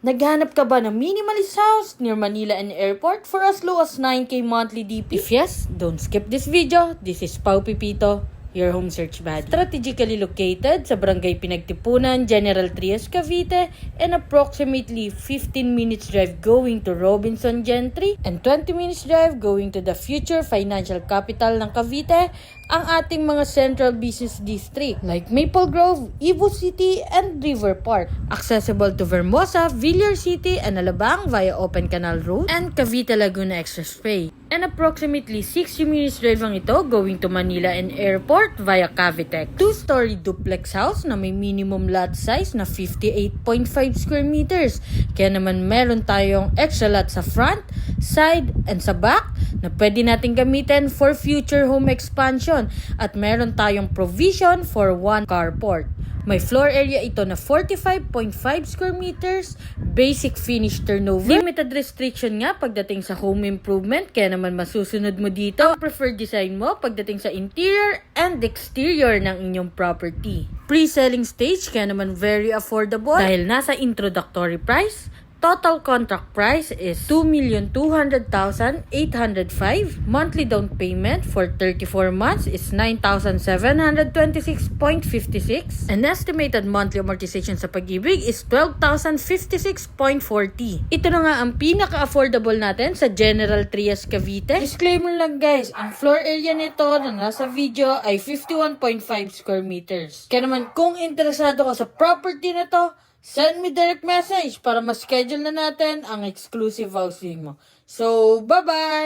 Naghanap ka ba ng minimalist house near Manila and airport for as low as 9K monthly DP? If yes, don't skip this video. This is Pau Pipito, your home search buddy. Strategically located sa Barangay Pinagtipunan, General Trias, Cavite, and approximately 15 minutes drive going to Robinson Gentry and 20 minutes drive going to the future financial capital ng Cavite, ang ating mga central business district like Maple Grove, Ibu City, and River Park. Accessible to Vermosa, Villar City, and Alabang via Open Canal Road and Cavite Laguna Expressway. And approximately 60 minutes drive ang ito going to Manila and Airport via Cavite. Two-story duplex house na may minimum lot size na 58.5 square meters. Kaya naman meron tayong extra lot sa front, side, and sa back na pwede natin gamitin for future home expansion. At meron tayong provision for one carport. May floor area ito na 45.5 square meters, basic finish turnover. Limited restriction nga pagdating sa home improvement, kaya naman masusunod mo dito ang preferred design mo pagdating sa interior and exterior ng inyong property. Pre-selling stage, kaya naman very affordable dahil nasa introductory price. Total contract price is 2,200,805. Monthly down payment for 34 months is 9,726.56. And estimated monthly amortization sa Pag-ibig is 12,056.40. Ito na nga ang pinaka-affordable natin sa General Trias, Cavite. Disclaimer lang guys, ang floor area nito na nasa video ay 51.5 square meters. Kaya naman kung interesado ka sa property na to, send me direct message para ma-schedule na natin ang exclusive housing mo. So, bye-bye!